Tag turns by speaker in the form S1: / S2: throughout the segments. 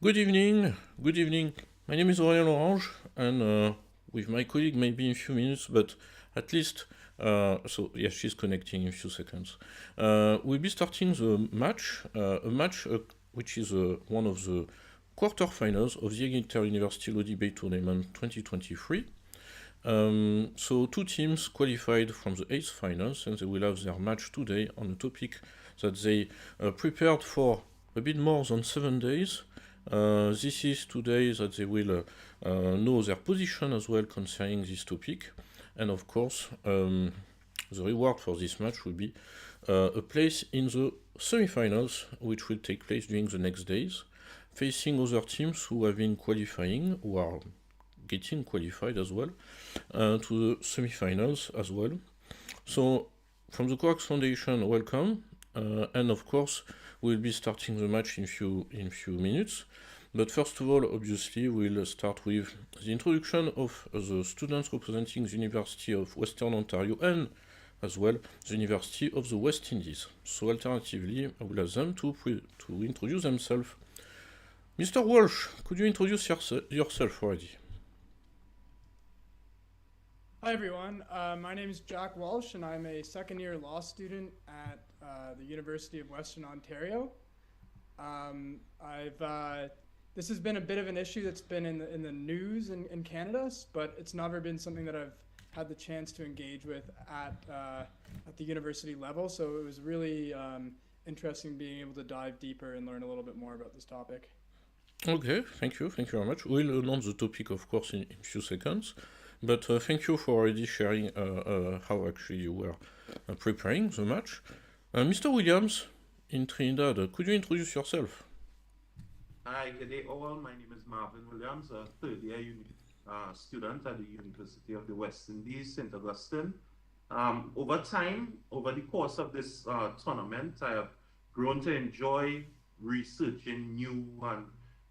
S1: Good evening, good evening. My name is Aurélien Orange, and with my colleague maybe in a few minutes, but at least, so yes, she's connecting in a few seconds. We'll be starting the match, a match which is one of the quarterfinals of the Inter-University Law Debate Tournament 2023. So two teams qualified from the 8th finals, and they will have their match today on a topic that they prepared for a bit more than 7 days. This is today that they will know their position as well concerning this topic, and of course the reward for this match will be a place in the semi-finals, which will take place during the next days, facing other teams who have been qualifying, who are getting qualified as well, to the semi-finals as well. So from the Coax Foundation, welcome, and of course we'll be starting the match in few minutes. But first of all, obviously, we'll start with the introduction of the students representing the University of Western Ontario and as well the University of the West Indies. So alternatively, I will ask them to introduce themselves. Mr. Walsh, could you introduce yourself already?
S2: Hi everyone, my name is Jack Walsh and I'm a second year law student at the University of Western Ontario. This has been a bit of an issue that's been in the news in Canada, but it's never been something that I've had the chance to engage with at the university level. So it was really interesting being able to dive deeper and learn a little bit more about this topic.
S1: Okay, thank you very much. We'll announce the topic, of course, in a few seconds. But thank you for already sharing how actually you were preparing the match. Mr. Williams, in Trinidad, could you introduce yourself?
S3: Hi, good day all. My name is Marvin Williams, a third year student at the University of the West Indies, St. Augustine. Over time, over the course of this tournament, I have grown to enjoy researching new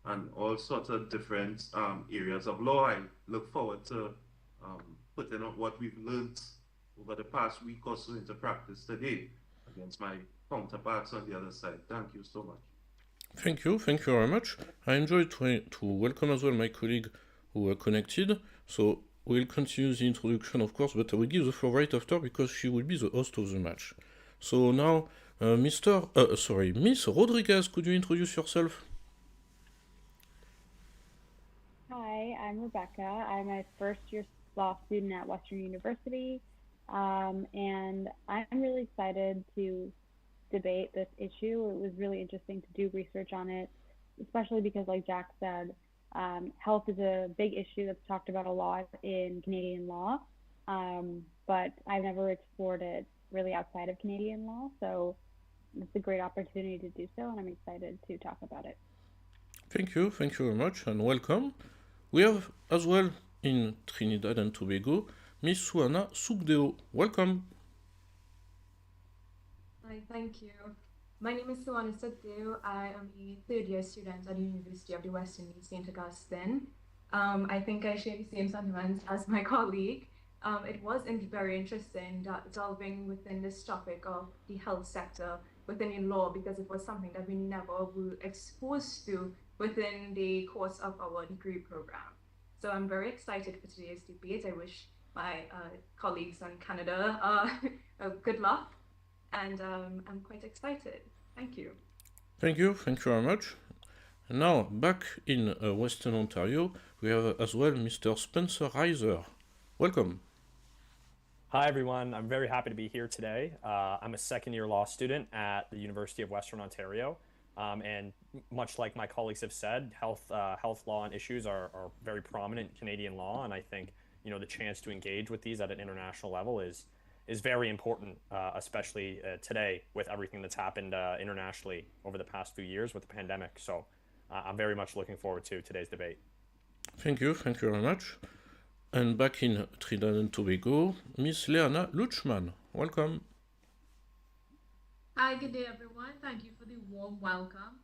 S3: and all sorts of different areas of law. I look forward to putting out what we've learned over the past week or so into practice today against my counterparts on the other side. Thank you so much.
S1: Thank you very much. I enjoyed to welcome as well my colleague who were connected. So we'll continue the introduction, of course, but I will give the floor right after because she will be the host of the match. So now, Miss Rodriguez, could you introduce yourself?
S4: Hi, I'm Rebecca. I'm a first-year law student at Western University, and I'm really excited to debate this issue. It was really interesting to do research on it, especially because, like Jack said, health is a big issue that's talked about a lot in Canadian law, but I've never explored it really outside of Canadian law, so it's a great opportunity to do so, and I'm excited to talk about it.
S1: Thank you very much, and welcome. We have as well in Trinidad and Tobago, Miss Suana Sugdeo. Welcome.
S5: Hi, thank you. My name is Suana Sugdeo. I am a third year student at the University of the West Indies, St. Augustine. I think I share the same sentiments as my colleague. It was very interesting delving within this topic of the health sector within the law because it was something that we never were exposed to within the course of our degree program. So I'm very excited for today's debate. I wish my colleagues in Canada good luck, and I'm quite excited. Thank you.
S1: Thank you very much. And now, back in Western Ontario, we have as well Mr. Spencer Reiser. Welcome.
S6: Hi, everyone. I'm very happy to be here today. I'm a second-year law student at the University of Western Ontario. And much like my colleagues have said, health law and issues are very prominent in Canadian law, and I think the chance to engage with these at an international level is very important, especially today with everything that's happened internationally over the past few years with the pandemic. So I'm very much looking forward to today's debate.
S1: Thank you very much. And back in Trinidad and Tobago, Miss Leana Luchman. Welcome.
S7: Hi, good day everyone. Thank you for the warm welcome.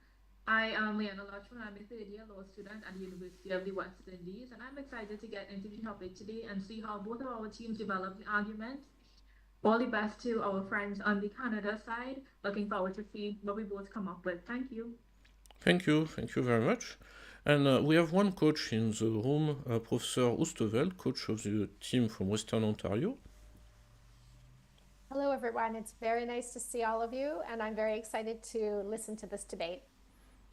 S7: I am Leanna Lachman. I'm a third year law student at the University of the West Indies, and I'm excited to get into the topic today and see how both of our teams develop the argument. All the best to our friends on the Canada side. Looking forward to see what we both come up with. Thank you.
S1: Thank you very much. And we have one coach in the room, Professor Oosterveld, coach of the team from Western Ontario.
S8: Hello, everyone. It's very nice to see all of you, and I'm very excited to listen to this debate.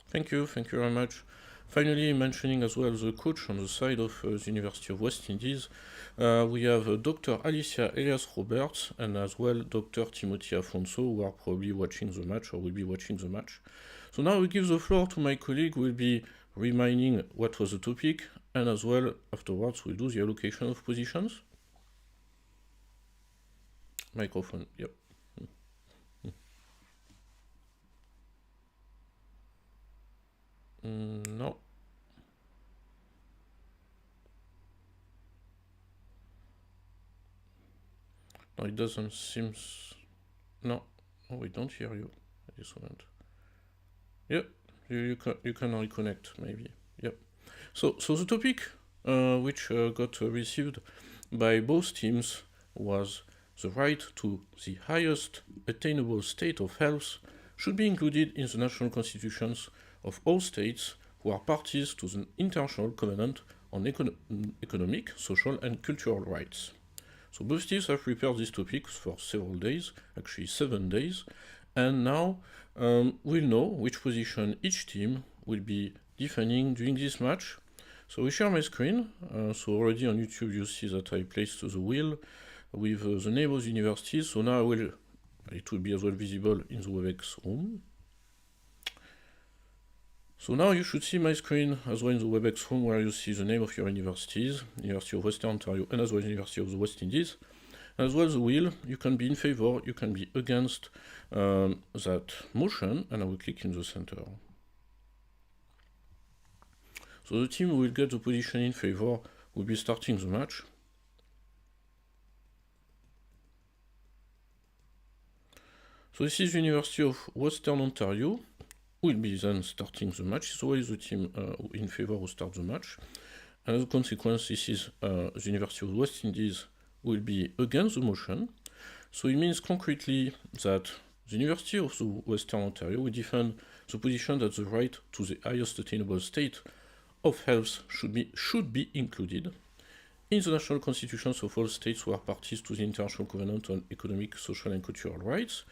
S1: Thank you very much. Finally, mentioning as well the coach on the side of the University of West Indies, we have Dr. Alicia Elias-Roberts and as well Dr. Timothy Afonso, who are probably watching the match or will be watching the match. So now we give the floor to my colleague who will be reminding what was the topic, and as well afterwards we'll do the allocation of positions. Microphone, yep. No. No, it doesn't seem... No. Oh, we don't hear you at this moment. Yep, you can reconnect, maybe. Yep. So the topic which got received by both teams was the right to the highest attainable state of health should be included in the national constitutions of all states who are parties to the International Covenant on Economic, Social and Cultural Rights. So both teams have prepared these topics for several days, actually 7 days, and now we'll know which position each team will be defending during this match. So we share my screen, so already on YouTube you see that I placed the wheel with the name of the universities, so now it will be as well visible in the WebEx room. So now you should see my screen as well in the WebEx room where you see the name of your universities, University of Western Ontario and as well University of the West Indies. As well the wheel, you can be in favor, you can be against that motion, and I will click in the center. So the team who will get the position in favor will be starting the match. So this is the University of Western Ontario, will be then starting the match. So is the team in favor who start the match. And as a consequence, this is the University of the West Indies will be against the motion. So it means concretely that the University of the Western Ontario will defend the position that the right to the highest attainable state of health should be included in the national constitutions of all states who are parties to the International Covenant on Economic, Social and Cultural Rights,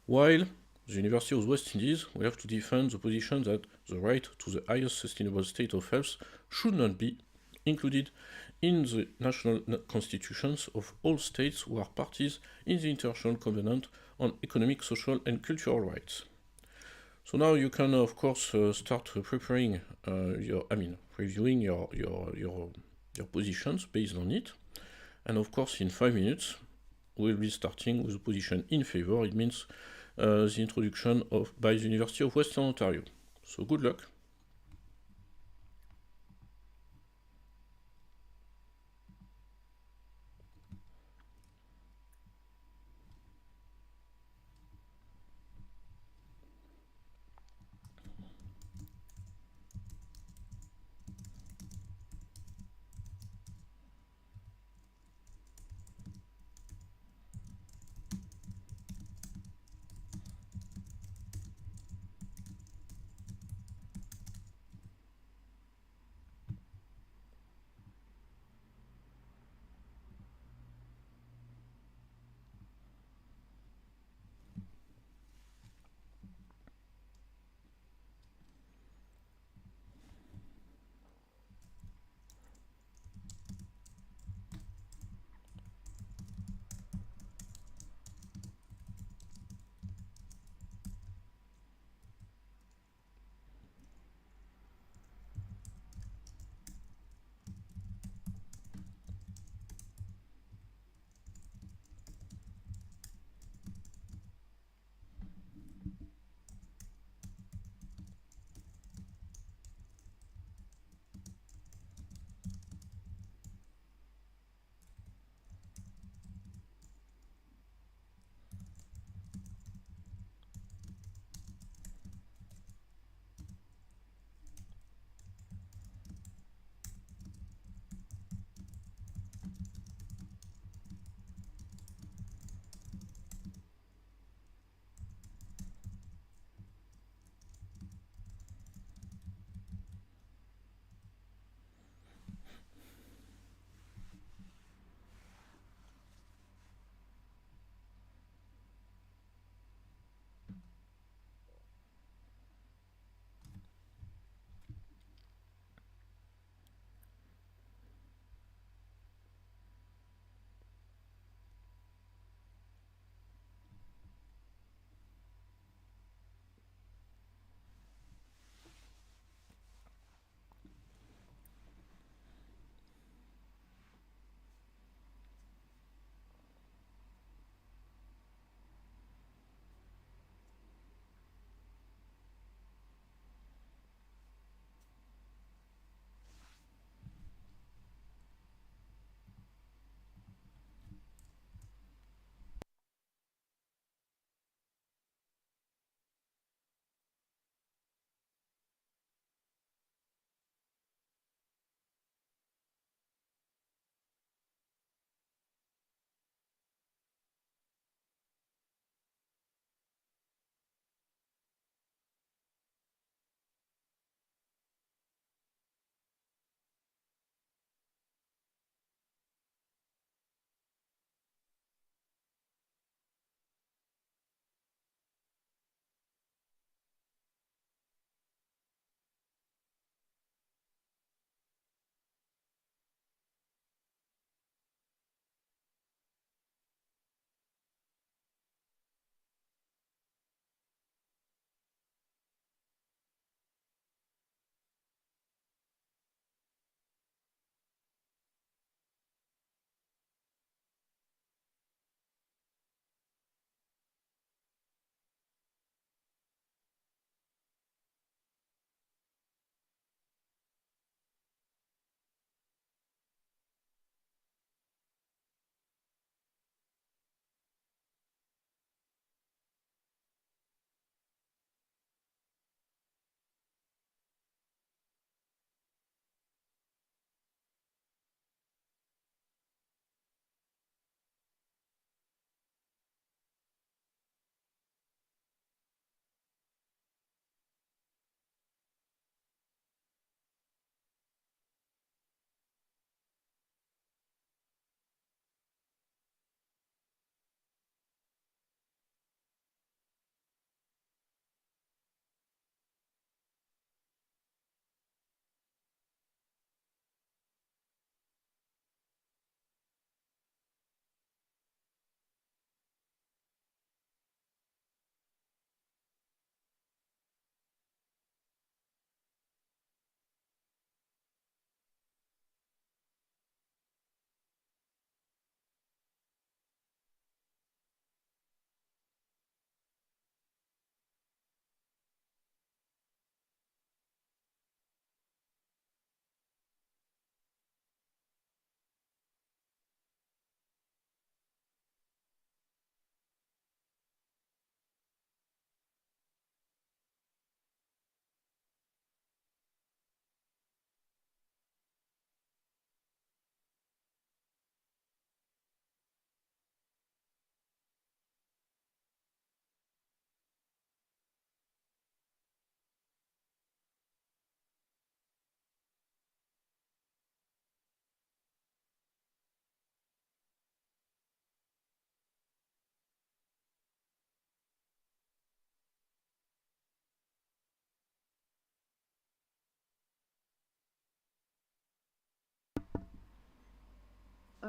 S1: while the University of the West Indies will have to defend the position that the right to the highest sustainable state of health should not be included in the national constitutions of all states who are parties in the International Covenant on Economic, Social and Cultural Rights. So now you can of course start preparing reviewing your positions based on it, and of course in 5 minutes we'll be starting with the position in favor. It means the introduction by the University of Western Ontario. So good luck.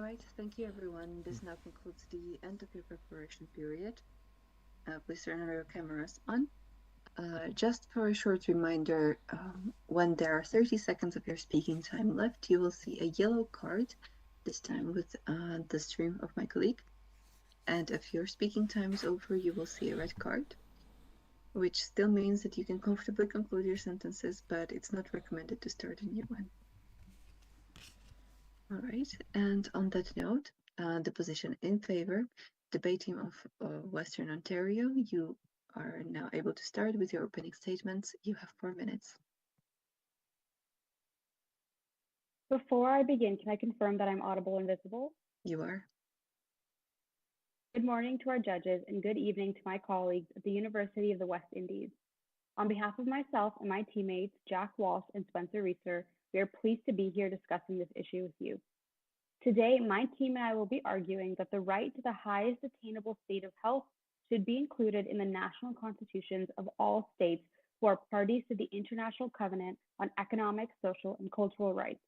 S9: All right, thank you everyone. This now concludes the end of your preparation period. Please turn your cameras on. Just for a short reminder, when there are 30 seconds of your speaking time left, you will see a yellow card, this time with the stream of my colleague. And if your speaking time is over, you will see a red card, which still means that you can comfortably conclude your sentences, but it's not recommended to start a new one. All right, and on that note, the position in favor, debate team of Western Ontario, you are now able to start with your opening statements. You have 4 minutes.
S4: Before I begin, can I confirm that I'm audible and visible?
S9: You are.
S4: Good morning to our judges and good evening to my colleagues at the University of the West Indies. On behalf of myself and my teammates, Jack Walsh and Spencer Reeser, we are pleased to be here discussing this issue with you. Today, my team and I will be arguing that the right to the highest attainable state of health should be included in the national constitutions of all states who are parties to the International Covenant on Economic, Social, and Cultural Rights.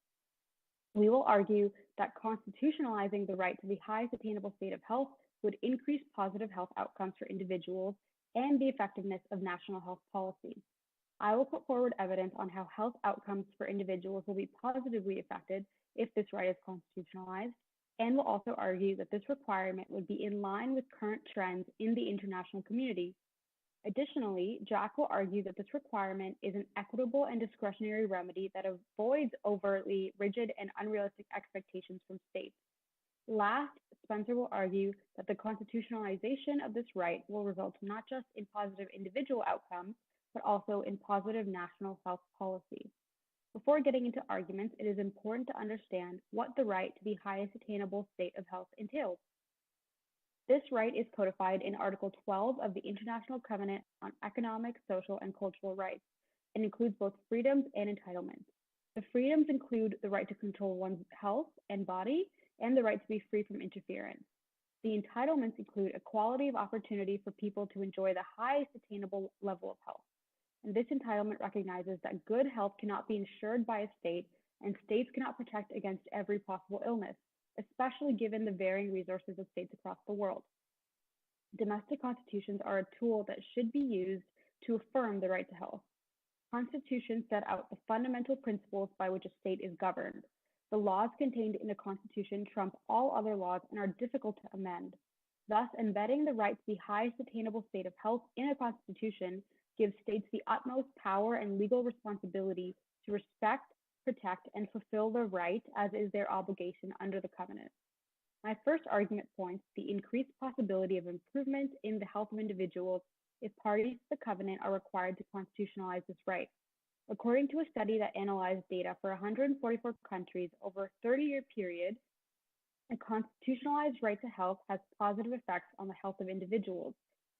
S4: We will argue that constitutionalizing the right to the highest attainable state of health would increase positive health outcomes for individuals and the effectiveness of national health policy. I will put forward evidence on how health outcomes for individuals will be positively affected if this right is constitutionalized, and will also argue that this requirement would be in line with current trends in the international community. Additionally, Jack will argue that this requirement is an equitable and discretionary remedy that avoids overtly rigid and unrealistic expectations from states. Last, Spencer will argue that the constitutionalization of this right will result not just in positive individual outcomes, but also in positive national health policy. Before getting into arguments, it is important to understand what the right to the highest attainable state of health entails. This right is codified in Article 12 of the International Covenant on Economic, Social, and Cultural Rights, and includes both freedoms and entitlements. The freedoms include the right to control one's health and body, and the right to be free from interference. The entitlements include equality of opportunity for people to enjoy the highest attainable level of health. And this entitlement recognizes that good health cannot be ensured by a state, and states cannot protect against every possible illness, especially given the varying resources of states across the world. Domestic constitutions are a tool that should be used to affirm the right to health. Constitutions set out the fundamental principles by which a state is governed. The laws contained in the Constitution trump all other laws and are difficult to amend. Thus, embedding the right to the highest attainable state of health in a constitution gives states the utmost power and legal responsibility to respect, protect, and fulfill the right as is their obligation under the covenant. My first argument points to the increased possibility of improvement in the health of individuals if parties to the covenant are required to constitutionalize this right. According to a study that analyzed data for 144 countries over a 30-year period, a constitutionalized right to health has positive effects on the health of individuals,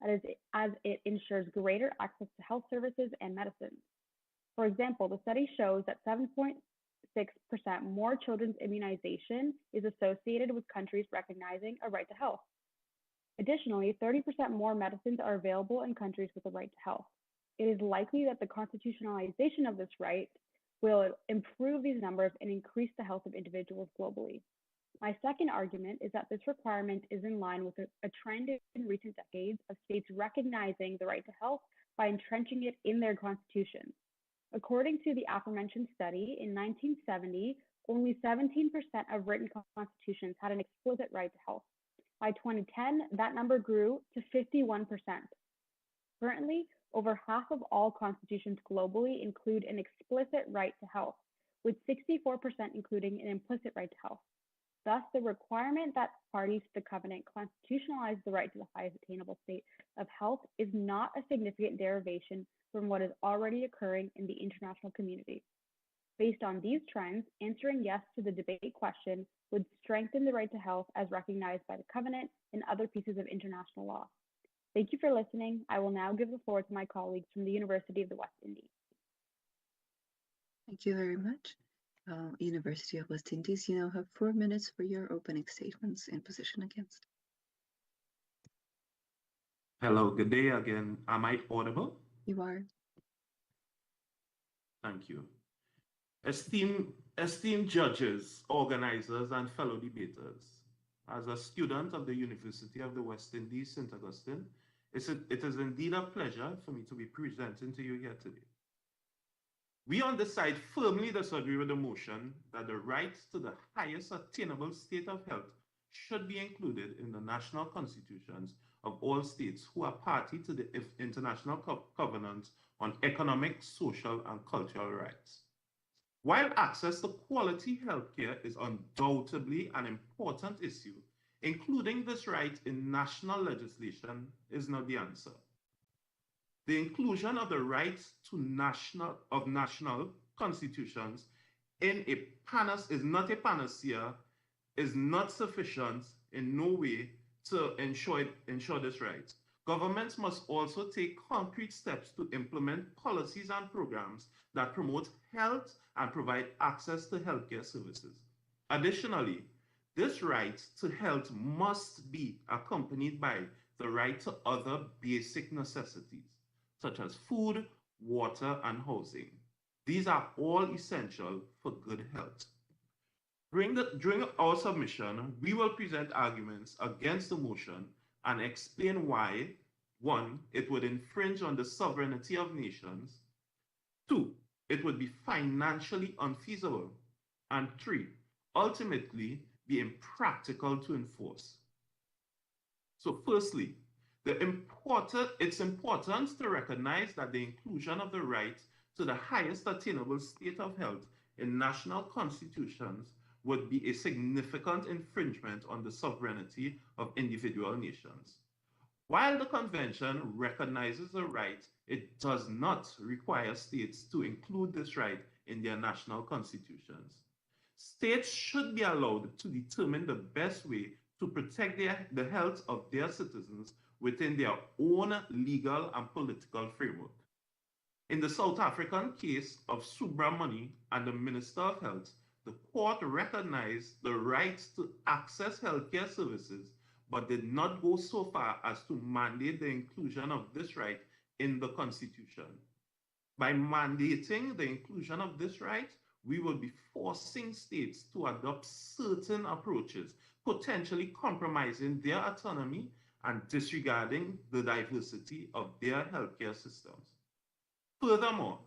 S4: as it ensures greater access to health services and medicines. For example, the study shows that 7.6% more children's immunization is associated with countries recognizing a right to health. Additionally, 30% more medicines are available in countries with a right to health. It is likely that the constitutionalization of this right will improve these numbers and increase the health of individuals globally. My second argument is that this requirement is in line with a trend in recent decades of states recognizing the right to health by entrenching it in their constitutions. According to the aforementioned study, in 1970, only 17% of written constitutions had an explicit right to health. By 2010, that number grew to 51%. Currently, over half of all constitutions globally include an explicit right to health, with 64% including an implicit right to health. Thus, the requirement that parties to the covenant constitutionalize the right to the highest attainable state of health is not a significant derivation from what is already occurring in the international community. Based on these trends, answering yes to the debate question would strengthen the right to health as recognized by the covenant and other pieces of international law. Thank you for listening. I will now give the floor to my colleagues from the University of the West Indies.
S9: Thank you very much. University of West Indies, you now have 4 minutes for your opening statements in position against.
S3: Hello, good day again. Am I audible?
S9: You are.
S3: Thank you. Esteemed Esteemed judges, organizers, and fellow debaters, as a student of the University of the West Indies, St. Augustine, it is indeed a pleasure for me to be presenting to you here today. We on this side firmly disagree with the motion that the right to the highest attainable state of health should be included in the national constitutions of all states who are party to the International Covenant on Economic, Social, and Cultural Rights. While access to quality healthcare is undoubtedly an important issue, including this right in national legislation is not the answer. The inclusion of the right to national constitutions in a is not a panacea, is not sufficient in no way to ensure this right. Governments must also take concrete steps to implement policies and programs that promote health and provide access to healthcare services. Additionally, this right to health must be accompanied by the right to other basic necessities, such as food, water, and housing. These are all essential for good health. During our submission, we will present arguments against the motion and explain why, 1, it would infringe on the sovereignty of nations, 2, it would be financially unfeasible, and 3, ultimately be impractical to enforce. So firstly, it's important to recognize that the inclusion of the right to the highest attainable state of health in national constitutions would be a significant infringement on the sovereignty of individual nations. While the convention recognizes the right, it does not require states to include this right in their national constitutions. States should be allowed to determine the best way to protect the health of their citizens within their own legal and political framework. In the South African case of Subramani and the Minister of Health, the court recognized the right to access healthcare services, but did not go so far as to mandate the inclusion of this right in the Constitution. By mandating the inclusion of this right, we will be forcing states to adopt certain approaches, potentially compromising their autonomy and disregarding the diversity of their healthcare systems. Furthermore,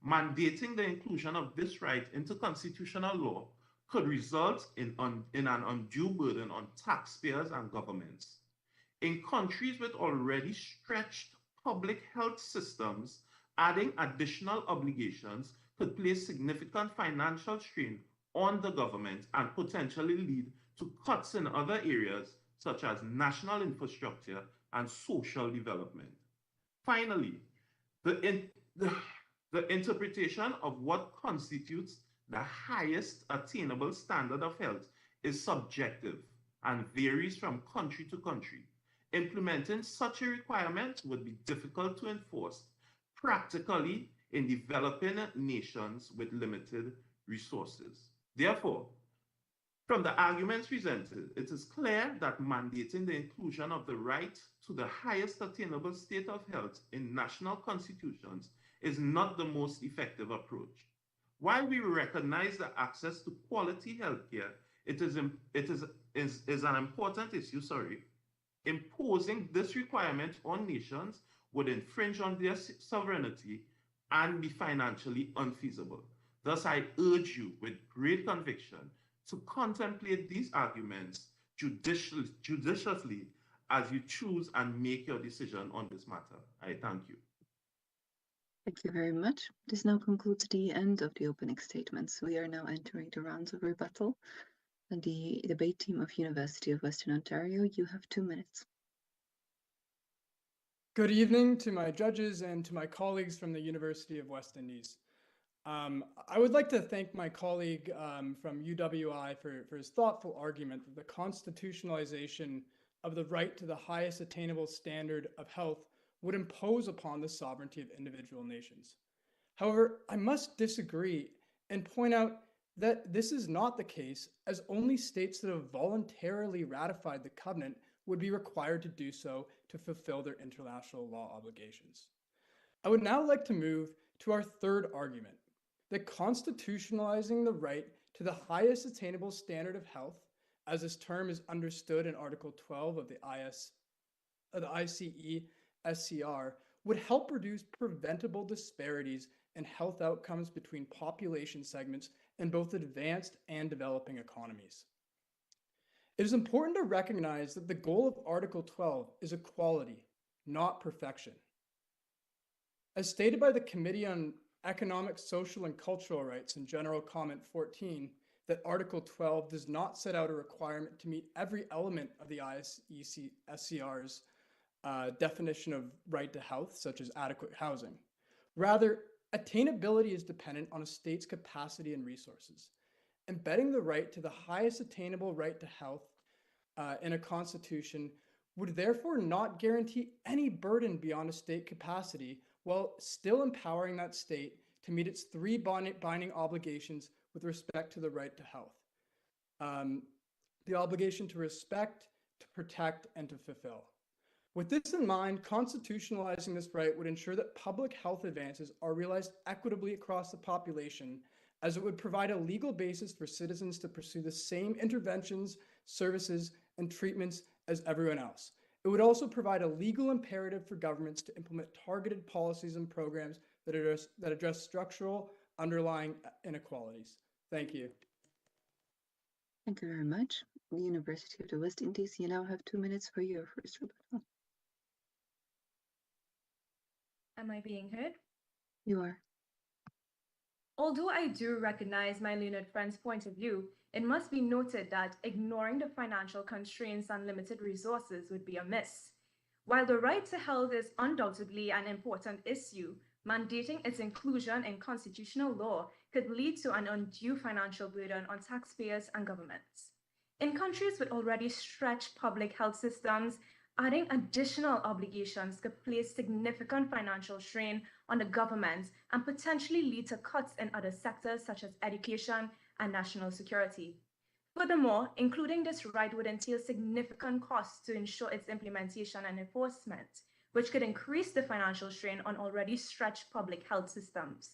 S3: mandating the inclusion of this right into constitutional law could result in an undue burden on taxpayers and governments. In countries with already stretched public health systems, adding additional obligations could place significant financial strain on the government and potentially lead to cuts in other areas such as national infrastructure and social development. Finally, the interpretation of what constitutes the highest attainable standard of health is subjective and varies from country to country. Implementing such a requirement would be difficult to enforce, practically in developing nations with limited resources. Therefore, from the arguments presented, it is clear that mandating the inclusion of the right to the highest attainable state of health in national constitutions is not the most effective approach. While we recognize that access to quality healthcare is an important issue, imposing this requirement on nations would infringe on their sovereignty and be financially unfeasible. Thus, I urge you with great conviction to contemplate these arguments judiciously as you choose and make your decision on this matter. I thank you.
S9: Thank you very much. This now concludes the end of the opening statements. We are now entering the rounds of rebuttal. And the debate team of University of Western Ontario, you have 2 minutes.
S2: Good evening to my judges and to my colleagues from the University of West Indies. I would like to thank my colleague from UWI for his thoughtful argument that the constitutionalization of the right to the highest attainable standard of health would impose upon the sovereignty of individual nations. However, I must disagree and point out that this is not the case, as only states that have voluntarily ratified the covenant would be required to do so to fulfill their international law obligations. I would now like to move to our third argument, that constitutionalizing the right to the highest attainable standard of health, as this term is understood in Article 12 of the ICE SCR, would help reduce preventable disparities in health outcomes between population segments in both advanced and developing economies. It is important to recognize that the goal of Article 12 is equality, not perfection. As stated by the Committee on Economic, Social, and Cultural Rights in General Comment 14, that Article 12 does not set out a requirement to meet every element of the ICE SCR's definition of right to health, such as adequate housing. Rather, attainability is dependent on a state's capacity and resources. Embedding the right to the highest attainable right to health in a constitution would therefore not guarantee any burden beyond a state capacity, while still empowering that state to meet its three binding obligations with respect to the right to health. The obligation to respect, to protect, and to fulfill. With this in mind, constitutionalizing this right would ensure that public health advances are realized equitably across the population, as it would provide a legal basis for citizens to pursue the same interventions, services, and treatments as everyone else. It would also provide a legal imperative for governments to implement targeted policies and programs that address structural underlying inequalities. Thank you.
S9: Thank you very much. The University of the West Indies, you now have 2 minutes for your first rebuttal.
S5: Am I being heard?
S9: You are.
S5: Although I do recognize my learned friend's point of view, it must be noted that ignoring the financial constraints and limited resources would be amiss. While the right to health is undoubtedly an important issue, mandating its inclusion in constitutional law could lead to an undue financial burden on taxpayers and governments. In countries with already stretched public health systems, adding additional obligations could place significant financial strain on the government and potentially lead to cuts in other sectors such as education and national security. Furthermore, including this right would entail significant costs to ensure its implementation and enforcement, which could increase the financial strain on already stretched public health systems.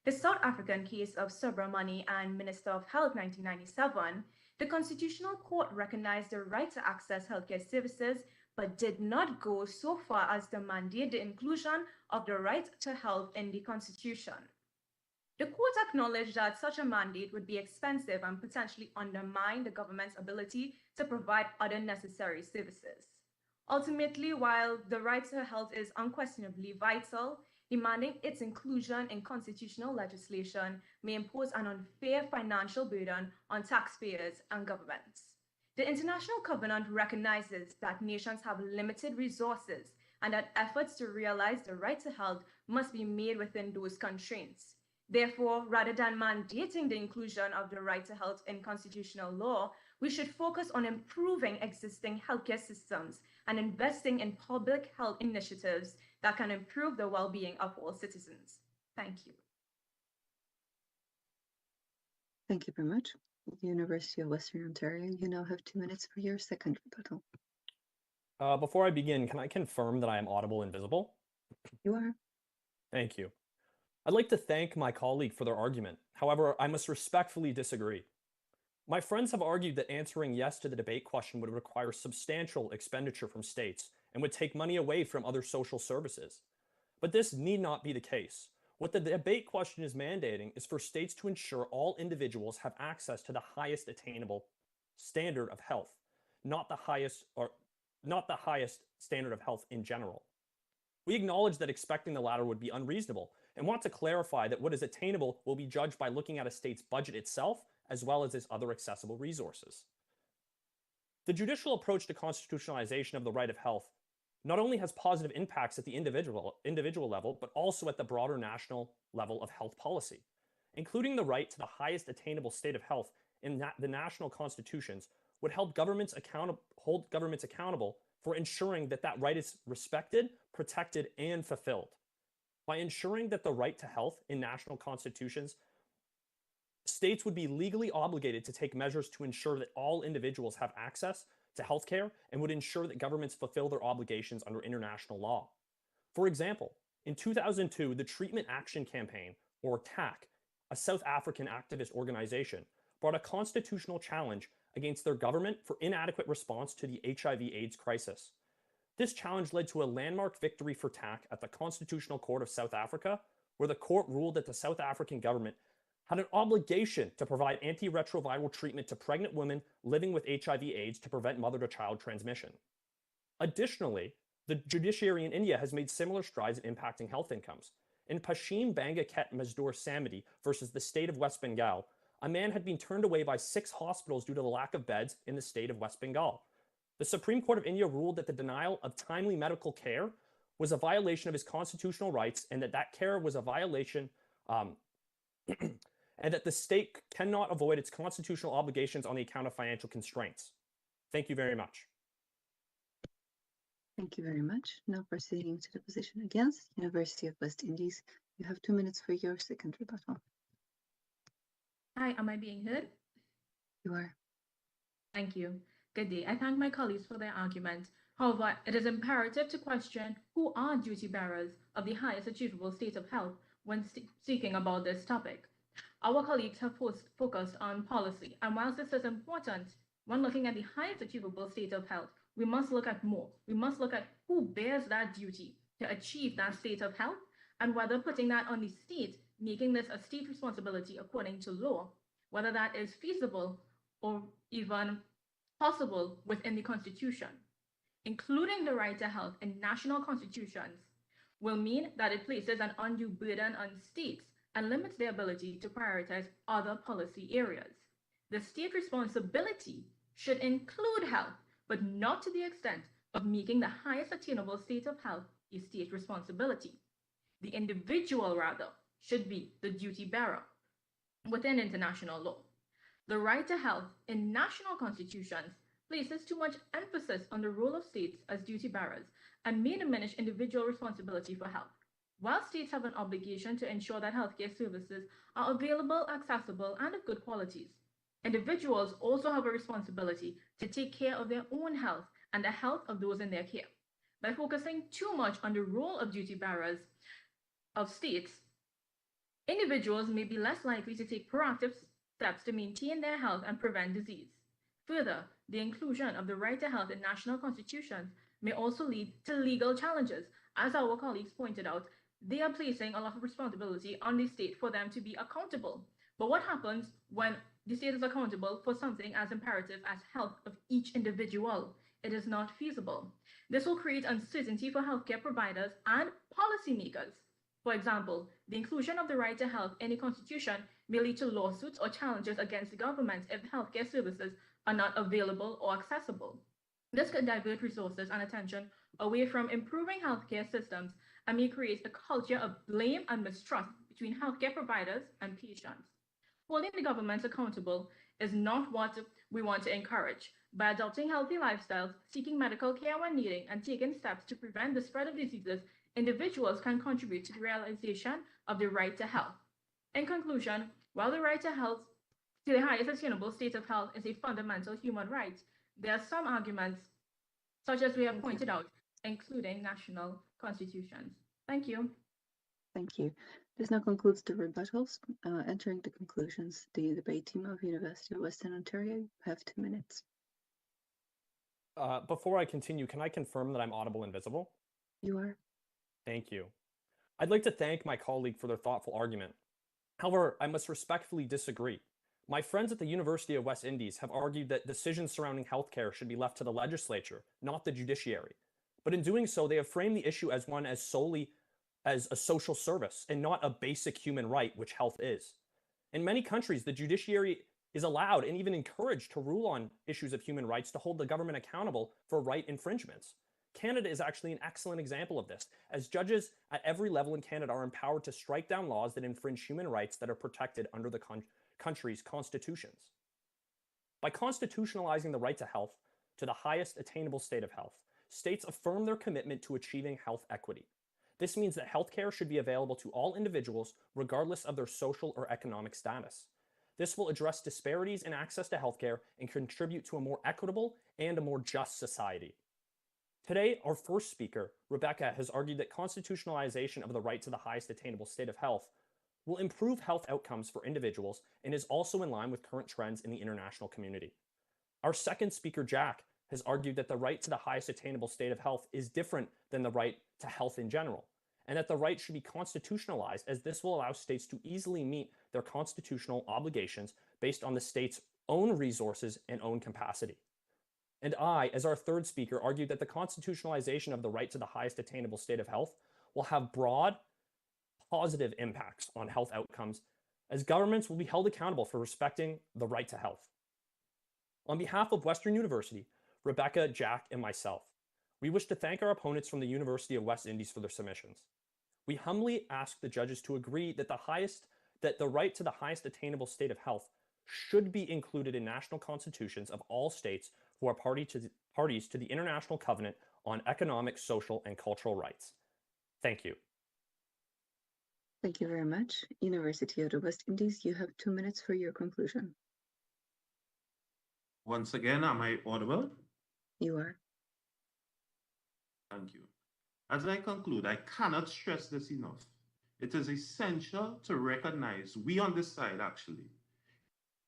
S5: The South African case of Subramani and Minister of Health 1997, the Constitutional Court recognized the right to access healthcare services, but did not go so far as to mandate the inclusion of the right to health in the Constitution. The court acknowledged that such a mandate would be expensive and potentially undermine the government's ability to provide other necessary services. Ultimately, while the right to health is unquestionably vital, demanding its inclusion in constitutional legislation may impose an unfair financial burden on taxpayers and governments. The International Covenant recognizes that nations have limited resources and that efforts to realize the right to health must be made within those constraints. Therefore, rather than mandating the inclusion of the right to health in constitutional law, we should focus on improving existing healthcare systems and investing in public health initiatives that can improve the well-being of all citizens. Thank you.
S9: Thank you very much. The University of Western Ontario, you now have 2 minutes for your second rebuttal.
S6: Before I begin, can I confirm that I am audible and visible?
S9: You are.
S6: Thank you. I'd like to thank my colleague for their argument. However, I must respectfully disagree. My friends have argued that answering yes to the debate question would require substantial expenditure from states and would take money away from other social services. But this need not be the case. What the debate question is mandating is for states to ensure all individuals have access to the highest attainable standard of health, not the highest standard of health in general. We acknowledge that expecting the latter would be unreasonable and want to clarify that what is attainable will be judged by looking at a state's budget itself as well as its other accessible resources. The judicial approach to constitutionalization of the right of health not only has positive impacts at the individual level, but also at the broader national level of health policy. Including the right to the highest attainable state of health in the national constitutions would help hold governments accountable for ensuring that that right is respected, protected, and fulfilled. By ensuring that the right to health in national constitutions, states would be legally obligated to take measures to ensure that all individuals have access to healthcare and would ensure that governments fulfill their obligations under international law. For example, in 2002, the Treatment Action Campaign, or TAC, a South African activist organization, brought a constitutional challenge against their government for inadequate response to the HIV/AIDS crisis. This challenge led to a landmark victory for TAC at the Constitutional Court of South Africa, where the court ruled that the South African government had an obligation to provide antiretroviral treatment to pregnant women living with HIV/AIDS to prevent mother-to-child transmission. Additionally, the judiciary in India has made similar strides in impacting health incomes. In Pashim Banga Ket Mazdoor Samiti versus the state of West Bengal, a man had been turned away by 6 hospitals due to the lack of beds in the state of West Bengal. The Supreme Court of India ruled that the denial of timely medical care was a violation of his constitutional rights, and that care was a violation, and that the state cannot avoid its constitutional obligations on the account of financial constraints. Thank you very much.
S9: Thank you very much. Now proceeding to the position against University of West Indies. You have 2 minutes for your second rebuttal.
S7: Hi, am I being heard?
S9: You are.
S7: Thank you. Good day. I thank my colleagues for their argument. However, it is imperative to question who are duty bearers of the highest achievable state of health when speaking about this topic. Our colleagues have focused on policy, and whilst this is important, when looking at the highest achievable state of health, we must look at more. We must look at who bears that duty to achieve that state of health, and whether putting that on the state, making this a state responsibility according to law, whether that is feasible or even possible within the Constitution. Including the right to health in national constitutions will mean that it places an undue burden on states and limits their ability to prioritize other policy areas. The state responsibility should include health, but not to the extent of making the highest attainable state of health a state responsibility. The individual, rather, should be the duty bearer within international law. The right to health in national constitutions places too much emphasis on the role of states as duty bearers and may diminish individual responsibility for health. While states have an obligation to ensure that healthcare services are available, accessible, and of good qualities, individuals also have a responsibility to take care of their own health and the health of those in their care. By focusing too much on the role of duty bearers of states, individuals may be less likely to take proactive steps to maintain their health and prevent disease. Further, the inclusion of the right to health in national constitutions may also lead to legal challenges. As our colleagues pointed out, they are placing a lot of responsibility on the state for them to be accountable. But what happens when the state is accountable for something as imperative as health of each individual? It is not feasible. This will create uncertainty for healthcare providers and policymakers. For example, the inclusion of the right to health in a constitution may lead to lawsuits or challenges against the government if healthcare services are not available or accessible. This could divert resources and attention away from improving healthcare systems and may create a culture of blame and mistrust between healthcare providers and patients. Holding the government accountable is not what we want to encourage. By adopting healthy lifestyles, seeking medical care when needing, and taking steps to prevent the spread of diseases, individuals can contribute to the realization of the right to health. In conclusion, while the right to health to the highest attainable state of health is a fundamental human right, there are some arguments, such as we have pointed out, including national constitutions. Thank you.
S9: Thank you. This now concludes the rebuttals. Entering the conclusions, the debate team of University of Western Ontario have 2 minutes.
S6: Before I continue, can I confirm that I'm audible and visible?
S9: You are.
S6: Thank you. I'd like to thank my colleague for their thoughtful argument. However, I must respectfully disagree. My friends at the University of West Indies have argued that decisions surrounding healthcare should be left to the legislature, not the judiciary. But in doing so, they have framed the issue as one as solely as a social service and not a basic human right, which health is. In many countries, the judiciary is allowed and even encouraged to rule on issues of human rights to hold the government accountable for right infringements. Canada is actually an excellent example of this, as judges at every level in Canada are empowered to strike down laws that infringe human rights that are protected under the country's constitutions. By constitutionalizing the right to health to the highest attainable state of health, states affirm their commitment to achieving health equity. This means that healthcare should be available to all individuals regardless of their social or economic status. This will address disparities in access to healthcare and contribute to a more equitable and a more just society. Today, our first speaker, Rebecca, has argued that constitutionalization of the right to the highest attainable state of health will improve health outcomes for individuals and is also in line with current trends in the international community. Our second speaker, Jack, has argued that the right to the highest attainable state of health is different than the right to health in general, and that the right should be constitutionalized, as this will allow states to easily meet their constitutional obligations based on the state's own resources and own capacity. And I, as our third speaker, argued that the constitutionalization of the right to the highest attainable state of health will have broad, positive impacts on health outcomes, as governments will be held accountable for respecting the right to health. On behalf of Western University, Rebecca, Jack, and myself, we wish to thank our opponents from the University of West Indies for their submissions. We humbly ask the judges to agree that the right to the highest attainable state of health should be included in national constitutions of all states who are parties to the International Covenant on Economic, Social, and Cultural Rights. Thank you.
S9: Thank you very much. University of the West Indies, you have 2 minutes for your conclusion.
S3: Once again, am I audible?
S9: You are.
S3: Thank you. As I conclude, I cannot stress this enough. It is essential to recognize, we on this side actually,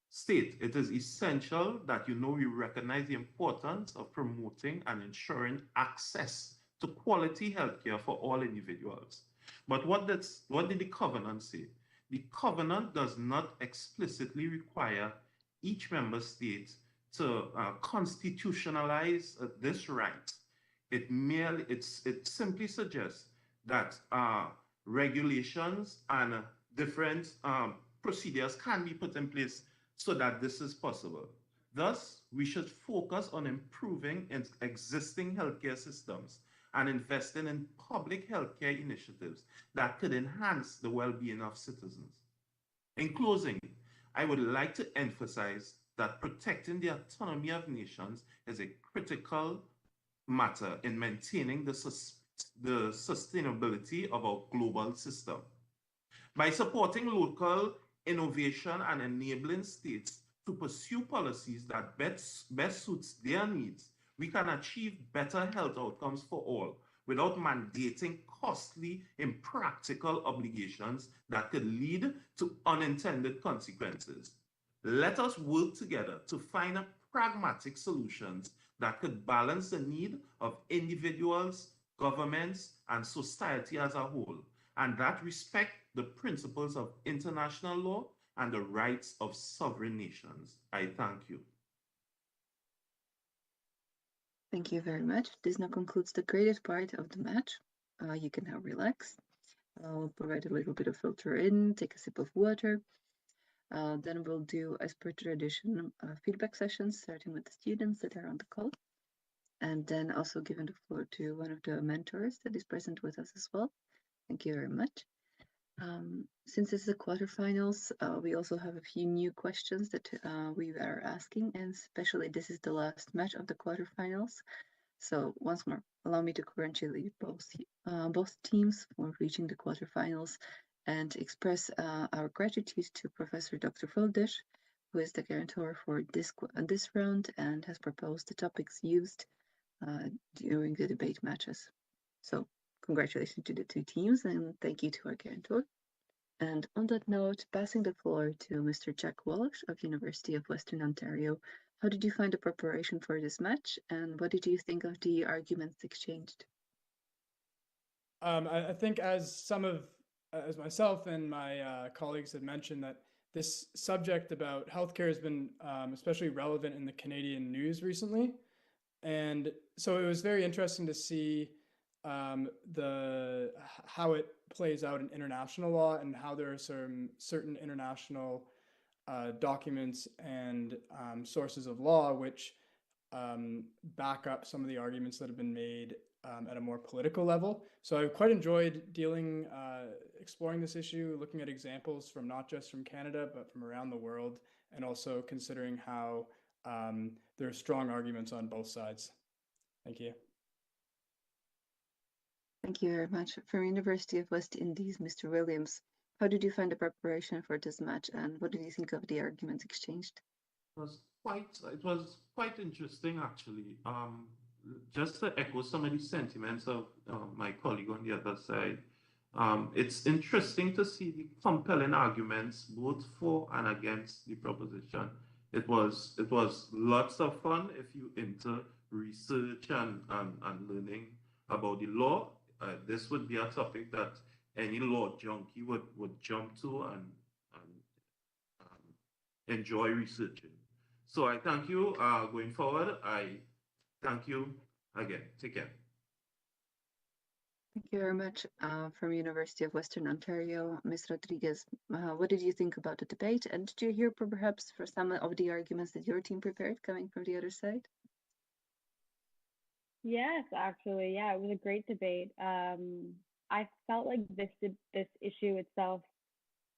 S3: state it is essential that we recognize the importance of promoting and ensuring access to quality healthcare for all individuals. But what did the covenant say? The covenant does not explicitly require each member state to constitutionalize this right. It simply suggests that regulations and different procedures can be put in place so that this is possible. Thus, we should focus on improving existing healthcare systems and investing in public healthcare initiatives that could enhance the well-being of citizens. In closing, I would like to emphasize that protecting the autonomy of nations is a critical matter in maintaining the sustainability of our global system. By supporting local innovation and enabling states to pursue policies that best suits their needs, we can achieve better health outcomes for all without mandating costly, impractical obligations that could lead to unintended consequences. Let us work together to find pragmatic solutions that could balance the need of individuals, governments, and society as a whole, and that respect the principles of international law and the rights of sovereign nations. I thank you.
S9: Thank you very much. This now concludes the greatest part of the match. You can now relax. I'll provide a little bit of filter in, take a sip of water. Then we'll do, as per tradition, feedback sessions, starting with the students that are on the call. And then also giving the floor to one of the mentors that is present with us as well. Thank you very much. Since it's the quarterfinals, we also have a few new questions that we are asking, and especially this is the last match of the quarterfinals. So once more, allow me to congratulate both teams for reaching the quarterfinals and express our gratitude to Professor Dr. Voldish, who is the guarantor for this round and has proposed the topics used during the debate matches. So congratulations to the two teams and thank you to our guarantor. And on that note, passing the floor to Mr. Jack Walsh of University of Western Ontario. How did you find the preparation for this match and what did you think of the arguments exchanged?
S2: I think as myself and my colleagues had mentioned, that this subject about healthcare has been especially relevant in the Canadian news recently. And so it was very interesting to see how it plays out in international law and how there are certain international documents and sources of law which back up some of the arguments that have been made at a more political level. So I quite enjoyed exploring this issue, looking at examples from not just from Canada, but from around the world, and also considering how there are strong arguments on both sides. Thank you.
S9: Thank you very much. From University of West Indies, Mr. Williams, how did you find the preparation for this match and what did you think of the arguments exchanged?
S3: It was quite interesting actually. Just to echo some of the sentiments of my colleague on the other side, It's interesting to see the compelling arguments both for and against the proposition. It was lots of fun if you into research and learning about the law. This would be a topic that any law junkie would jump to and enjoy researching. So I thank you. Going forward, I thank you again. Take care.
S9: Thank you very much. From University of Western Ontario, Ms. Rodriguez, what did you think about the debate? And did you hear perhaps for some of the arguments that your team prepared coming from the other side?
S4: Yes, actually, yeah, it was a great debate. I felt like this issue itself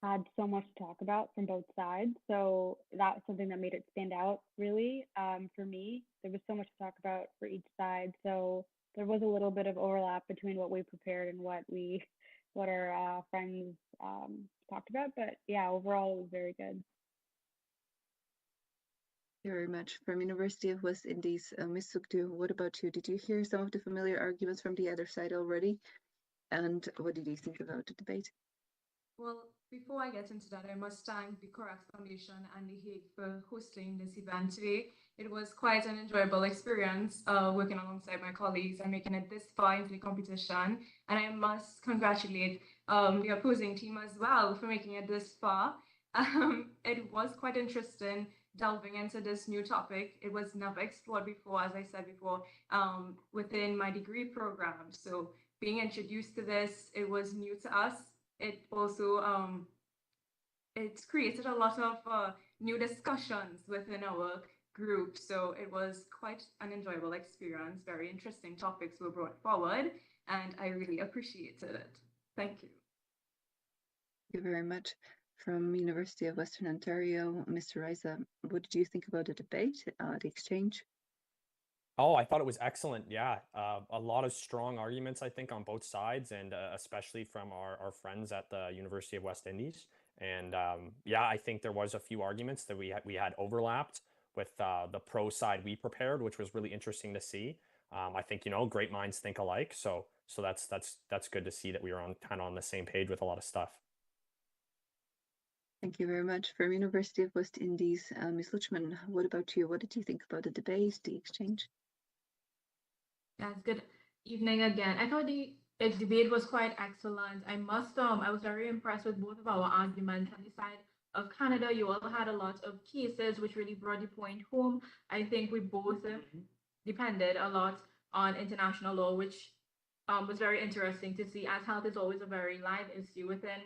S4: had so much to talk about from both sides, so that was something that made it stand out really. For me, there was so much to talk about for each side, so there was a little bit of overlap between what we prepared and what our friends talked about. But yeah, overall, it was very good.
S9: Thank you very much. From University of West Indies, Ms. Sukdu, what about you? Did you hear some of the familiar arguments from the other side already? And what did you think about the debate?
S5: Well, before I get into that, I must thank the Corax Foundation and the Hague for hosting this event today. It was quite an enjoyable experience working alongside my colleagues and making it this far into the competition. And I must congratulate the opposing team as well for making it this far. It was quite interesting delving into this new topic. It was never explored before, as I said before, within my degree program. So being introduced to this, it was new to us. It also it's created a lot of new discussions within our group. So it was quite an enjoyable experience. Very interesting topics were brought forward, and I really appreciated it. Thank you.
S9: Thank you very much. From University of Western Ontario, Mr. Riza, what did you think about the debate, the exchange?
S6: Oh, I thought it was excellent. Yeah, a lot of strong arguments, I think, on both sides, and especially from our friends at the University of West Indies. And yeah, I think there was a few arguments that we had overlapped with the pro side we prepared, which was really interesting to see. I think, you know, great minds think alike. So that's good to see that we were kind of on the same page with a lot of stuff.
S9: Thank you very much. From University of West Indies, Ms. Luchman, what about you? What did you think about the debate, the exchange?
S7: Yes, good evening again. I thought the debate was quite excellent. I was very impressed with both of our arguments. On the side of Canada, you all had a lot of cases which really brought the point home. I think we both depended a lot on international law, which was very interesting to see, as health is always a very live issue within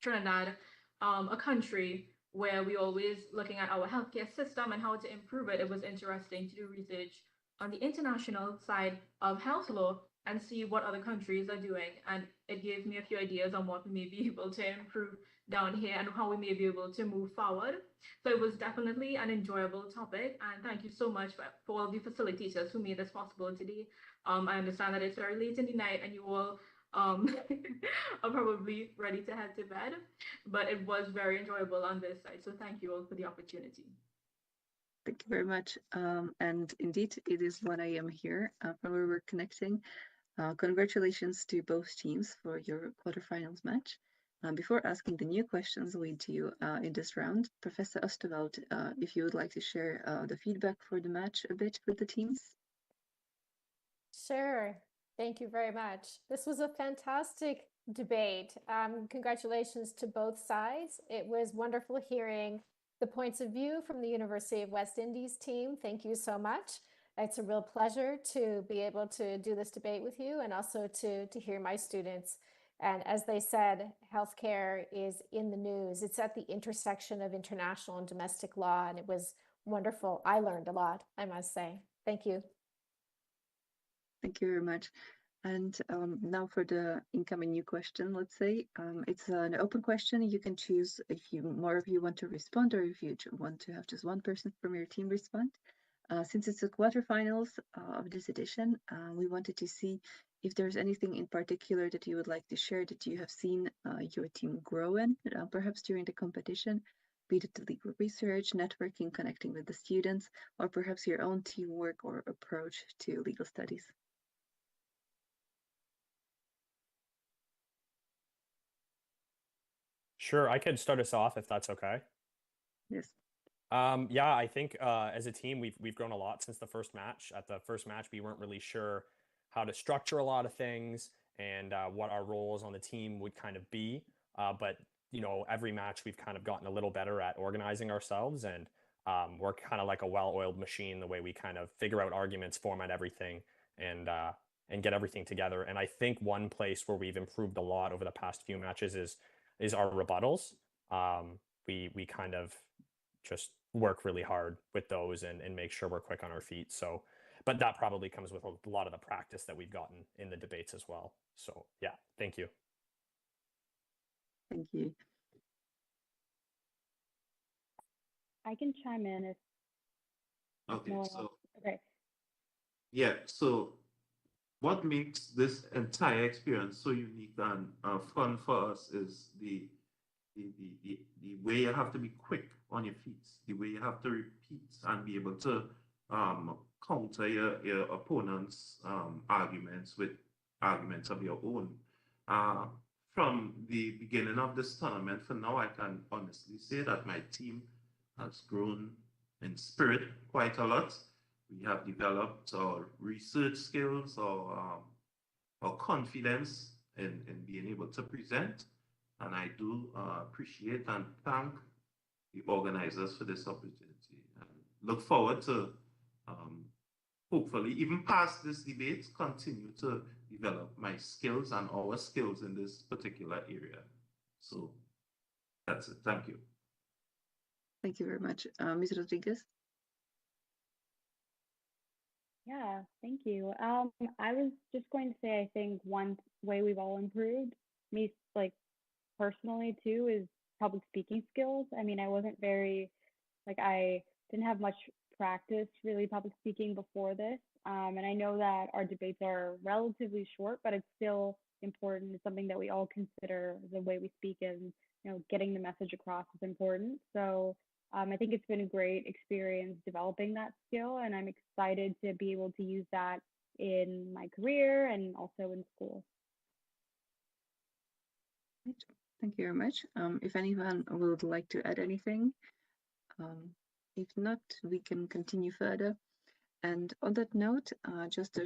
S7: Trinidad, a country where we always looking at our healthcare system and how to improve it. It was interesting to do research on the international side of health law and see what other countries are doing. And it gave me a few ideas on what we may be able to improve down here and how we may be able to move forward. So it was definitely an enjoyable topic. And thank you so much for all the facilitators who made this possible today. I understand that it's very late in the night and you all are probably ready to head to bed, but it was very enjoyable on this side. So thank you all for the opportunity.
S9: Thank you very much. And indeed, it is 1 a.m. here from where we're connecting. Congratulations to both teams for your quarterfinals match. Before asking the new questions we do in this round, Professor Oosterwolde, if you would like to share the feedback for the match a bit with the teams.
S8: Sure. Thank you very much. This was a fantastic debate. Congratulations to both sides. It was wonderful hearing the points of view from the University of West Indies team. Thank you so much. It's a real pleasure to be able to do this debate with you and also to hear my students. And as they said, healthcare is in the news. It's at the intersection of international and domestic law, and it was wonderful. I learned a lot, I must say. Thank you.
S9: Thank you very much. And now for the incoming new question, let's say. It's an open question. You can choose if more of you want to respond or if you want to have just one person from your team respond. Since it's the quarterfinals of this edition, we wanted to see if there's anything in particular that you would like to share that you have seen your team grow in, perhaps during the competition, be it the legal research, networking, connecting with the students, or perhaps your own teamwork or approach to legal studies.
S6: Sure, I could start us off if that's okay.
S9: Yes.
S6: Yeah, I think as a team we've grown a lot since the first match. At the first match, we weren't really sure how to structure a lot of things and what our roles on the team would kind of be. But you know, every match we've kind of gotten a little better at organizing ourselves, and we're kind of like a well-oiled machine the way we kind of figure out arguments, format everything, and uh, and get everything together. And I think one place where we've improved a lot over the past few matches is our rebuttals. We kind of just work really hard with those and make sure we're quick on our feet. So, but that probably comes with a lot of the practice that we've gotten in the debates as well. So, yeah, thank you.
S9: Thank you.
S4: I can chime in if
S3: Okay,
S4: no one
S3: so
S4: else. Okay.
S3: yeah, so what makes this entire experience so unique and fun for us is the way you have to be quick on your feet, the way you have to repeat and be able to counter your opponent's arguments with arguments of your own. Uh, from the beginning of this tournament, for now, I can honestly say that my team has grown in spirit quite a lot. We have developed our research skills, our confidence in being able to present. And I do appreciate and thank the organizers for this opportunity. And look forward to hopefully, even past this debate, continue to develop my skills and our skills in this particular area. So that's it. Thank you.
S9: Thank you very much. Ms. Rodriguez?
S4: Yeah, thank you. I was just going to say, I think one way we've all improved, me like personally too, is public speaking skills. I mean, I wasn't very, like, I didn't have much practice really public speaking before this. And I know that our debates are relatively short, but it's still important. It's something that we all consider the way we speak, and getting the message across is important. So I think it's been a great experience developing that skill, and I'm excited to be able to use that in my career and also in school.
S9: Thank you very much. If anyone would like to add anything, if not, we can continue further. And on that note, just a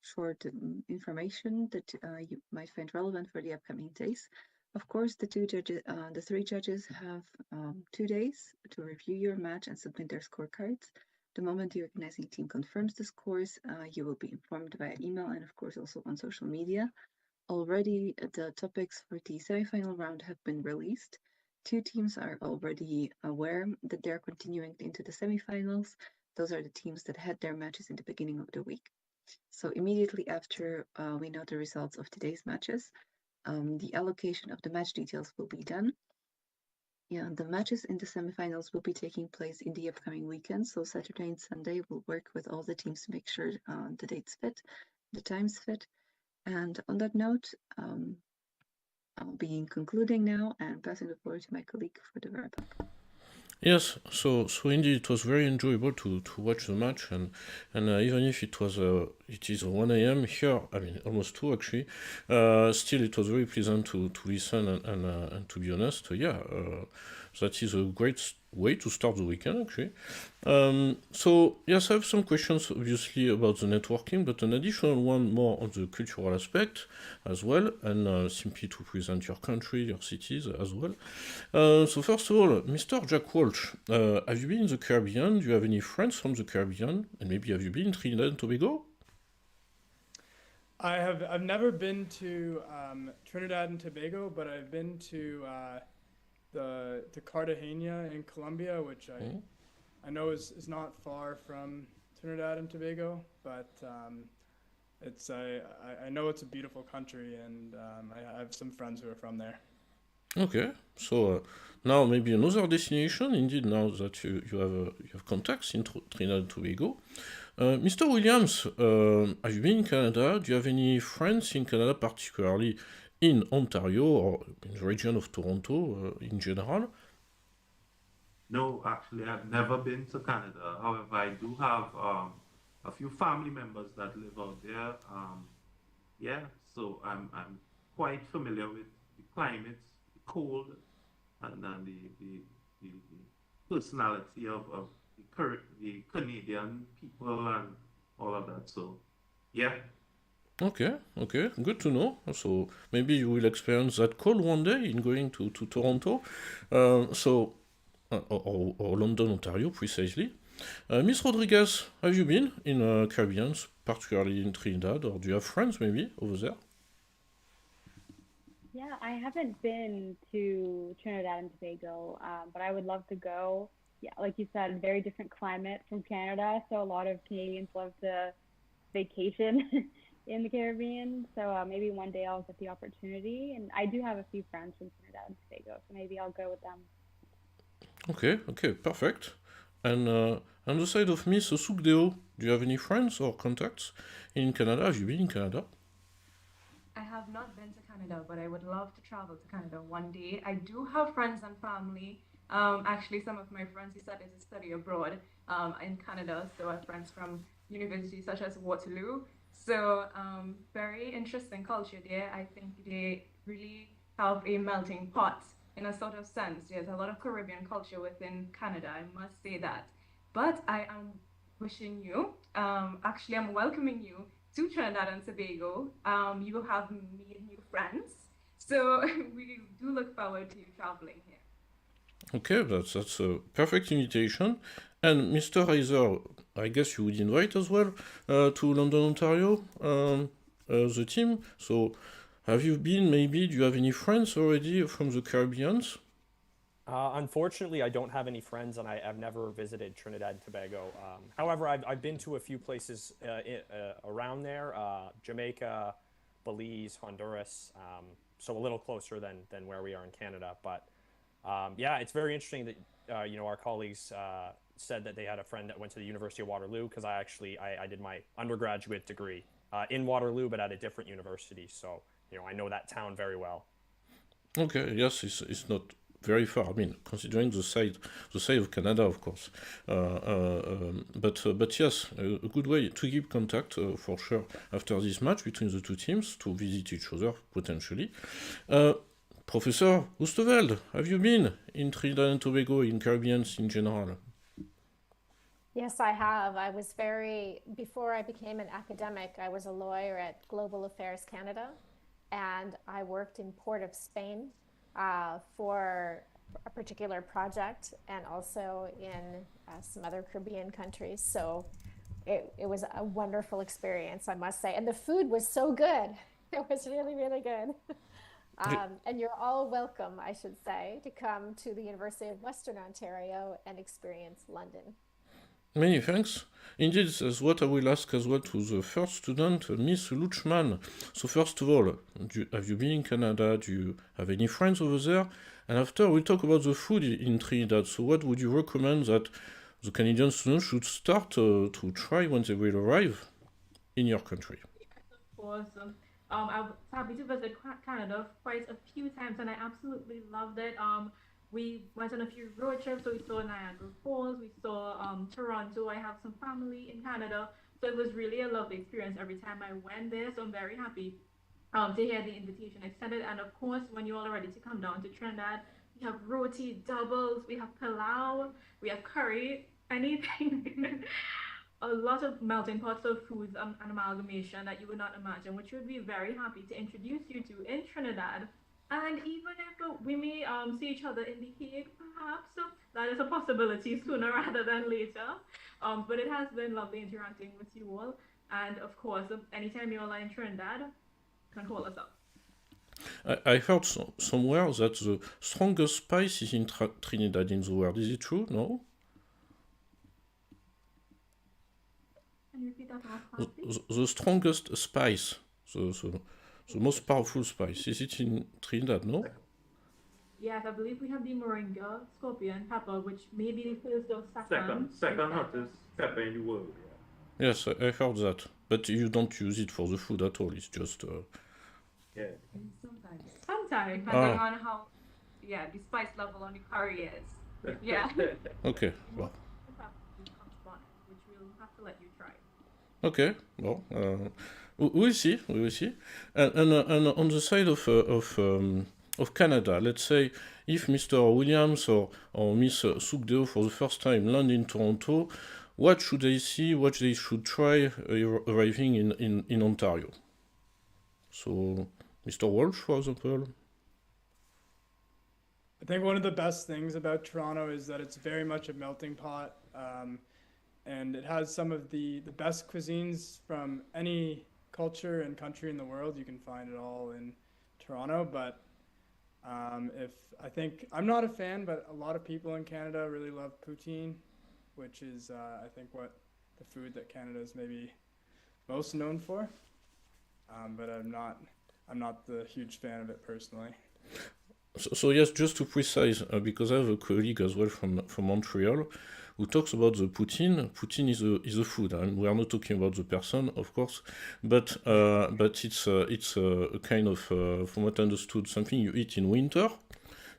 S9: short information that you might find relevant for the upcoming days. Of course, the three judges have 2 days to review your match and submit their scorecards. The moment the organizing team confirms the scores, you will be informed via email and of course also on social media. Already, the topics for the semifinal round have been released. 2 teams are already aware that they're continuing into the semifinals. Those are the teams that had their matches in the beginning of the week. So immediately after we know the results of today's matches, the allocation of the match details will be done. Yeah, the matches in the semifinals will be taking place in the upcoming weekend. So Saturday and Sunday we'll work with all the teams to make sure the dates fit, the times fit. And on that note, I'll be concluding now and passing the floor to my colleague for the wrap-up.
S1: Yes, so indeed it was very enjoyable to watch the match, and even if it is 1 a.m. here, I mean almost 2 actually, still it was very pleasant to listen and to be honest, that is a great way to start the weekend actually. So yes, I have some questions obviously about the networking, but an additional one more on the cultural aspect as well, and simply to present your country, your cities as well. So first of all, Mr. Jack Walsh, have you been in the Caribbean? Do you have any friends from the Caribbean? And maybe have you been in Trinidad and Tobago?
S2: I've never been to Trinidad and Tobago, but I've been to the Cartagena in Colombia, which I know is not far from Trinidad and Tobago, but I know it's a beautiful country, and I have some friends who are from there.
S1: Okay, so now maybe another destination. Indeed, now that you have contacts in Trinidad and Tobago. Mr. Williams, have you been in Canada? Do you have any friends in Canada, particularly in Ontario or in the region of Toronto in general?
S3: No, actually, I've never been to Canada. However, I do have a few family members that live out there. So I'm quite familiar with the climate, the cold and then the personality of the Canadian people and all of that. So, yeah.
S1: Okay, good to know. So maybe you will experience that cold one day in going to Toronto, or London, Ontario, precisely. Miss Rodriguez, have you been in Caribbean, particularly in Trinidad, or do you have friends maybe over there?
S4: Yeah, I haven't been to Trinidad and Tobago, but I would love to go. Yeah, like you said, very different climate from Canada, so a lot of Canadians love to vacation in the Caribbean. So maybe one day I'll get the opportunity. And I do have a few friends from Trinidad and Tobago, so maybe I'll go with them.
S1: Okay, perfect. And on the side of Miss Sugdeo, do you have any friends or contacts in Canada? Have you been in Canada?
S5: I have not been to Canada, but I would love to travel to Canada one day. I do have friends and family. Actually, some of my friends decided to study abroad in Canada. So I have friends from universities such as Waterloo. So very interesting culture there. I think they really have a melting pot in a sort of sense. There's a lot of Caribbean culture within Canada, I must say that. But I am wishing you, actually, I'm welcoming you to Trinidad and Tobago. You have made new friends. So we do look forward to you traveling here.
S1: Okay, that's a perfect invitation. And Mr. Reiser, I guess you would invite as well to London, Ontario, the team. So have you been, maybe, do you have any friends already from the Caribbean?
S6: Unfortunately, I don't have any friends, and I've never visited Trinidad and Tobago. However, I've been to a few places around there, Jamaica, Belize, Honduras, so a little closer than where we are in Canada. But yeah, it's very interesting that our colleagues said that they had a friend that went to the University of Waterloo, because I did my undergraduate degree in Waterloo, but at a different university. So I know that town very well.
S1: Okay, yes, it's not very far. I mean, considering the size of Canada, of course. But yes, a good way to keep contact for sure after this match between the two teams, to visit each other potentially. Professor Oosteveld, have you been in Trinidad and Tobago, in Caribbean in general?
S8: Yes, I have. Before I became an academic, I was a lawyer at Global Affairs Canada, and I worked in Port of Spain for a particular project, and also in some other Caribbean countries. So it was a wonderful experience, I must say. And the food was so good. It was really, really good. And you're all welcome, I should say, to come to the University of Western Ontario and experience London.
S1: Many thanks. Indeed, that's what I will ask as well to the first student, Miss Luchman. So first of all, have you been in Canada? Do you have any friends over there? And after, we'll talk about the food in Trinidad. So what would you recommend that the Canadian students should start to try when they will arrive in your country?
S7: Awesome. I was happy to visit Canada quite a few times, and I absolutely loved it. We went on a few road trips, so we saw Niagara Falls, we saw Toronto. I have some family in Canada, so it was really a lovely experience every time I went there. So I'm very happy to hear the invitation extended. And of course, when you're all ready to come down to Trinidad, we have roti doubles, we have pilau, we have curry, anything. A lot of melting pots of foods and amalgamation that you would not imagine, which would be very happy to introduce you to in Trinidad. And even if we may see each other in The Hague, perhaps, that is a possibility sooner rather than later. But it has been lovely interacting with you all. And of course, anytime you're in Trinidad, you can call us up.
S1: I heard somewhere that the strongest spice is in Trinidad in the world. Is it true? No?
S7: Can you repeat that?
S1: The strongest spice, the most powerful spice, is it in Trinidad, no?
S7: Yes, I believe we have the moringa, scorpion, pepper, which may be the first or second.
S3: Second hottest pepper in the world.
S1: Yeah. Yes, I heard that. But you don't use it for the food at all, it's just...
S3: Yeah.
S7: Sometimes, depending on how, the spice level on the curry is. Yeah.
S1: Okay, well.
S7: Which we'll have to let you try.
S1: Okay, well, we will see. And on the side of of Canada. Let's say if Mr. Williams or Miss Sugdeo for the first time land in Toronto, what should they see, what they should try arriving in Ontario? So, Mr. Walsh, for example.
S2: I think one of the best things about Toronto is that it's very much a melting pot, and it has some of the best cuisines from any culture and country in the world. You can find it all in Toronto, but I think I'm not a fan, but a lot of people in Canada really love poutine, which is I think what the food that Canada is maybe most known for. But I'm not the huge fan of it personally.
S1: So yes, just to precise, because I have a colleague as well from Montreal who talks about the poutine. Poutine is a food, and we are not talking about the person, of course, but it's a kind of, from what I understood, something you eat in winter.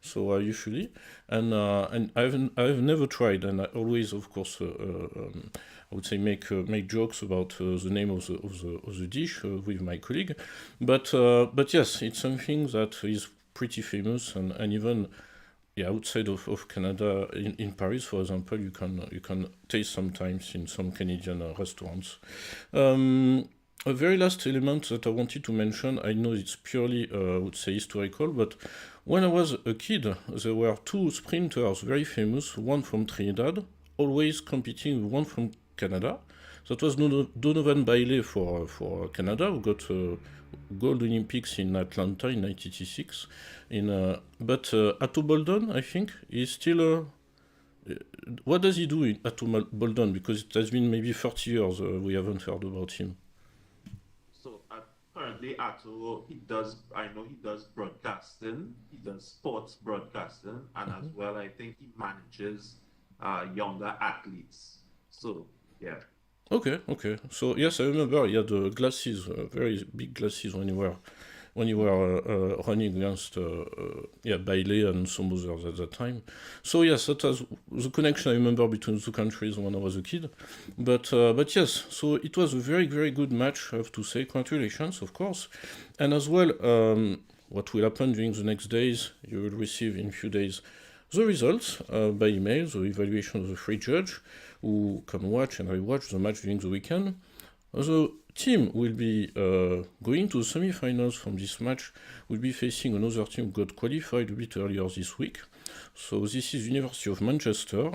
S1: So usually, and I've never tried, and I always, of course, I would say make jokes about the name of the dish with my colleague, but yes, it's something that is pretty famous, and even outside of Canada, in Paris, for example, you can taste sometimes in some Canadian restaurants. A very last element that I wanted to mention, I know it's purely, I would say, historical, but when I was a kid, there were two sprinters very famous, one from Trinidad, always competing with one from Canada. That was Donovan Bailey for Canada, who got gold Olympics in Atlanta in 1986. But Atto Boldon, I think, is still... what does he do in Atto Boldon? Because it has been maybe 30 years we haven't heard about him.
S3: So currently Atto, I know he does broadcasting, he does sports broadcasting, and as well I think he manages younger athletes. So, yeah.
S1: Okay. So yes, I remember he had glasses, very big glasses when you were running against Bailey and some others at that time. So yes, that was the connection I remember between the two countries when I was a kid. But yes, so it was a very, very good match, I have to say. Congratulations, of course. And as well, what will happen during the next days, you will receive in a few days the results by email, the evaluation of the free judge, who can watch and rewatch the match during the weekend. The team will be going to the semi-finals from this match, will be facing another team who got qualified a bit earlier this week. So this is University of Manchester.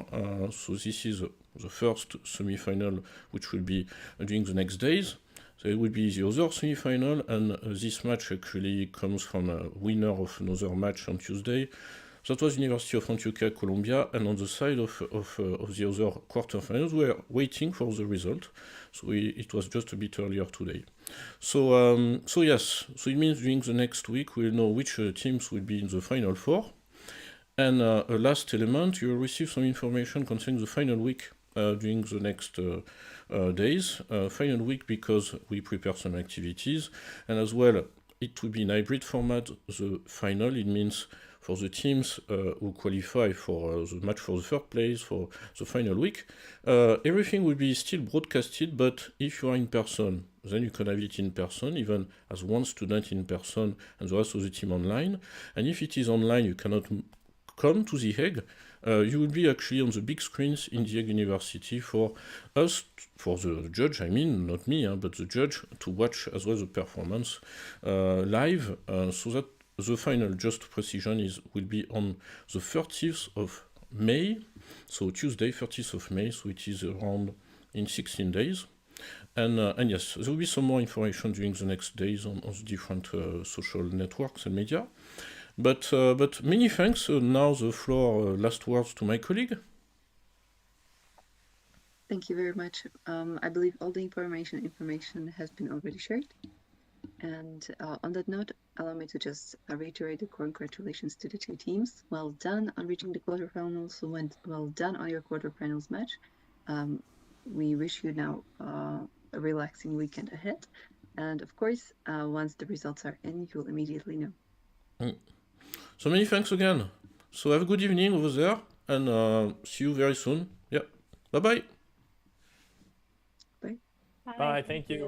S1: So this is the first semi-final, which will be during the next days. There will be the other semi-final, and this match actually comes from a winner of another match on Tuesday. That was University of Antioch, Columbia, and on the side of the other quarterfinals, we are waiting for the result. So it was just a bit earlier today. So yes, so it means during the next week we'll know which teams will be in the final four. And a last element, you will receive some information concerning the final week during the next days. Final week because we prepare some activities, and as well it will be in hybrid format. The final, it means for the teams who qualify for the match for the third place, for the final week, everything will be still broadcasted, but if you are in person, then you can have it in person, even as one student in person and the rest of the team online. And if it is online, you cannot come to The Hague. You will be actually on the big screens in The Hague University for us, for the judge, I mean, not me, but the judge, to watch as well the performance live, so that the final, just precision, will be on the 30th of May, so Tuesday, 30th of May, so it is around in 16 days. And yes, there will be some more information during the next days on the different social networks and media. But many thanks. Now the floor, last words to my colleague.
S9: Thank you very much. I believe all the information has been already shared. And on that note, allow me to just reiterate the congratulations to the two teams. Well done on reaching the quarterfinals. Well done on your quarterfinals match. We wish you now a relaxing weekend ahead. And of course, once the results are in, you'll immediately know.
S1: So many thanks again. So have a good evening over there, and see you very soon. Yeah. Bye-bye.
S9: Bye.
S6: Bye. Thank you.